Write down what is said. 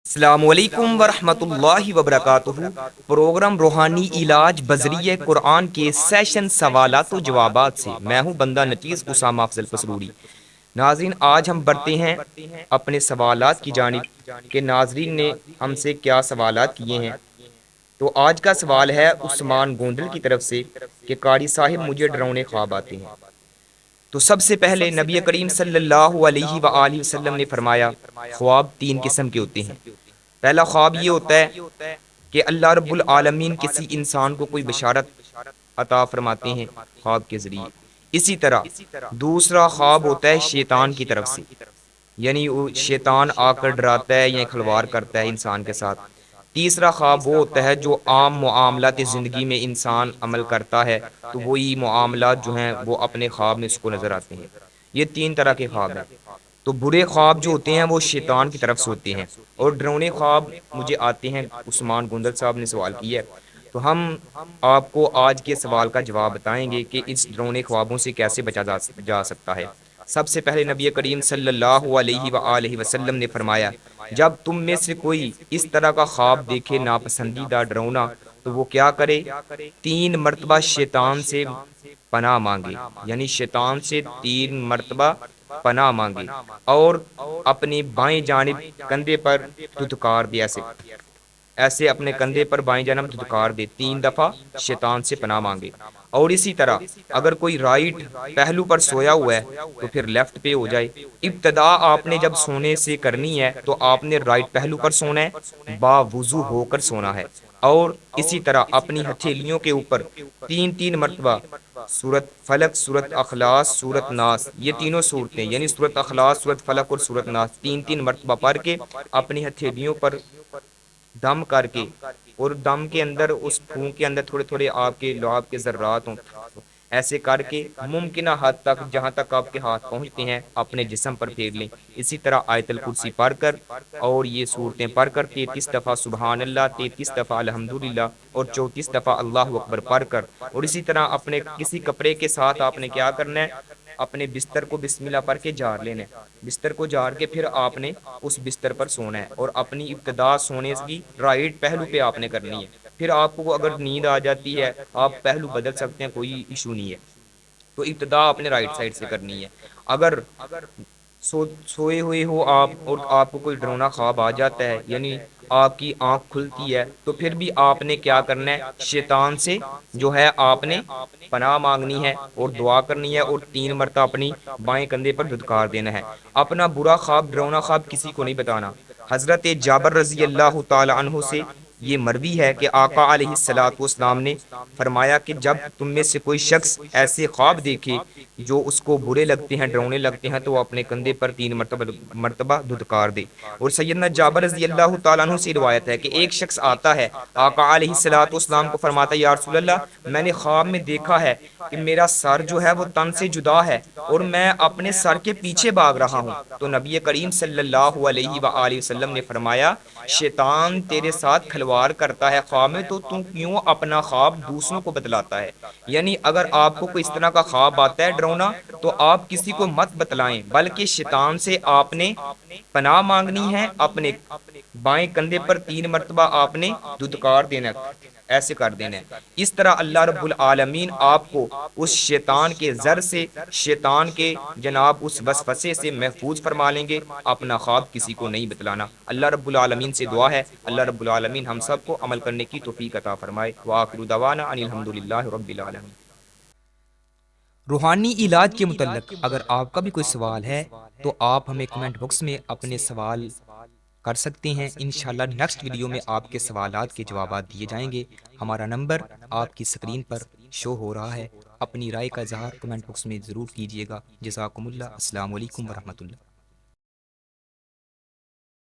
السلام علیکم ورحمۃ اللہ وبرکاتہ۔ پروگرام روحانی علاج بذریعہ قرآن کے سیشن سوالات و جوابات سے میں ہوں بندہ نچیز اسامہ افضل پسروری۔ ناظرین، آج ہم بڑھتے ہیں اپنے سوالات کی جانب کہ ناظرین نے ہم سے کیا سوالات کیے ہیں۔ تو آج کا سوال ہے عثمان گوندل کی طرف سے کہ قاری صاحب مجھے ڈراؤنے خواب آتے ہیں۔ تو سب سے پہلے نبی کریم صلی اللہ علیہ وآلہ وسلم نے فرمایا خواب تین قسم کے ہوتے ہیں۔ پہلا خواب یہ ہوتا ہے کہ اللہ رب العالمین کسی انسان کو کوئی بشارت عطا فرماتے ہیں خواب کے ذریعے۔ اسی طرح دوسرا خواب ہوتا ہے شیطان کی طرف سے، یعنی وہ شیطان آ کر ڈراتا ہے یا کھلواڑ کرتا ہے انسان کے ساتھ۔ تیسرا خواب وہ ہوتا ہے جو عام معاملات زندگی میں انسان عمل کرتا ہے تو وہی معاملات جو ہیں وہ اپنے خواب میں اس کو نظر آتے ہیں۔ یہ تین طرح کے خواب ہیں۔ تو برے خواب جو ہوتے ہیں وہ شیطان کی طرف سے ہوتے ہیں، اور ڈرونے خواب مجھے آتے ہیں۔ عثمان گوندل صاحب نے سوال کیا ہے، تو ہم آپ کو آج کے سوال کا جواب بتائیں گے کہ اس ڈرونے خوابوں سے کیسے بچا جا سکتا ہے۔ سب سے پہلے نبی کریم صلی اللہ علیہ وآلہ وسلم نے فرمایا جب تم میں سے کوئی اس طرح کا خواب دیکھے ناپسندیدہ ڈرونا تو وہ کیا کرے؟ 3 مرتبہ شیطان سے پناہ مانگے، یعنی شیطان سے 3 مرتبہ پناہ مانگے اور اپنی بائیں جانب کندھے پر دھتکار دے، ایسے اپنے کندھے پر بائیں جانب دھتکار دے، 3 دفعہ شیطان سے پناہ مانگے۔ اور اسی طرح اگر کوئی رائٹ پہلو پر سویا ہوا ہے تو پھر لیفٹ پہ ہو جائے۔ ابتدا آپ نے جب سونے سے کرنی ہے تو آپ نے رائٹ پہلو پر سونا ہے، باوضو ہو کر سونا ہے، اور اسی طرح اپنی ہتھیلیوں کے اوپر 3 مرتبہ سورت فلق، سورت اخلاص، سورت ناس، یہ تینوں صورتیں یعنی سورت اخلاص، سورت فلق اور سورت ناس 3 مرتبہ پڑھ کے اپنی ہتھیلیوں پر دم کر کے، اور دم کے اندر اس خون کے اندر تھوڑے تھوڑے آپ کے لعاب کے ذرات ہوں، ایسے کر کے ممکنہ حد تک جہاں تک آپ کے ہاتھ پہنچتے ہیں اپنے جسم پر پھیر لیں۔ اسی طرح آیت الکرسی پڑھ کر اور یہ صورتیں پڑھ کر 33 دفعہ سبحان اللہ، 33 دفعہ الحمدللہ اور 34 دفعہ اللہ اکبر پڑھ کر، اور اسی طرح اپنے کسی کپڑے کے ساتھ آپ نے کیا کرنا ہے، اپنے بستر کو بسم اللہ پڑھ کے جار لینا ہے۔ بستر کو جار کے پھر آپ نے اس بستر پر سونا ہے، اور اپنی ابتدا سونے کی رائٹ پہلو پہ آپ نے کرنی ہے۔ پھر آپ کو اگر نیند آ جاتی ہے آپ پہلو بدل سکتے ہیں، کوئی ایشو نہیں ہے۔ تو ابتدا آپ نے رائٹ سائڈ سے کرنی ہے۔ اگر سوئے ہوئے ہو آپ اور آپ کو کوئی ڈرونا خواب آ جاتا ہے، یعنی آپ کی آنکھ کھلتی ہے، تو پھر بھی آپ نے کیا کرنا ہے، شیطان سے جو ہے آپ نے پناہ مانگنی ہے اور دعا کرنی ہے، اور 3 مرتبہ اپنی بائیں کندھے پر دھتکار دینا ہے۔ اپنا برا خواب، ڈرونا خواب کسی کو نہیں بتانا۔ حضرت جابر رضی اللہ تعالی عنہ سے یہ مروی ہے کہ آقا علیہ الصلوۃ والسلام نے فرمایا کہ جب تم میں سے کوئی شخص ایسے خواب دیکھے جو اس کو برے لگتے ہیں، ڈرونے لگتے ہیں، تو وہ اپنے کندھے پر 3 مرتبہ دھتکار دے۔ اور سیدنا جابر رضی اللہ تعالیٰ عنہ سے روایت ہے کہ ایک شخص آتا ہے، آقا علیہ الصلوۃ والسلام کو فرماتا ہے یا رسول اللہ میں نے خواب میں دیکھا ہے کہ میرا سر جو ہے وہ تن سے جدا ہے اور میں اپنے سر کے پیچھے بھاگ رہا ہوں۔ تو نبی کریم صلی اللہ علیہ وآلہ وسلم نے فرمایا شیطان تیرے ساتھ کھلواڑ کرتا ہے خواب میں، تو تم کیوں اپنا خواب دوسروں کو بتلاتا ہے؟ یعنی اگر آپ کو کوئی اس طرح کا خواب آتا ہے ڈرونا تو آپ کسی کو مت بتلائیں، بلکہ شیطان سے آپ نے پناہ مانگنی ہے، اپنے بائیں کندھے پر 3 مرتبہ آپ نے دھتکار دینا، ایسے کر دینا ہے۔ اس طرح اللہ رب العالمین آپ کو اس شیطان کے زر سے، شیطان کے جناب اس وسوسے سے محفوظ فرما لیں گے۔ اپنا خواب کسی کو نہیں بتلانا۔ اللہ رب العالمین سے دعا ہے اللہ رب العالمین ہم سب کو عمل کرنے کی توفیق عطا فرمائے۔ وآخر دعوانا ان الحمدللہ رب العالمین۔ روحانی علاج کے متعلق اگر آپ کا بھی کوئی سوال ہے تو آپ ہمیں کمنٹ باکس میں اپنے سوال کر سکتے ہیں۔ انشاءاللہ نیکسٹ ویڈیو میں آپ کے سوالات کے جوابات دیے جائیں گے۔ ہمارا نمبر آپ کی سکرین پر شو ہو رہا ہے۔ اپنی رائے کا اظہار کمنٹ باکس میں ضرور کیجیے گا۔ جزاکم اللہ۔ السلام علیکم ورحمۃ اللہ۔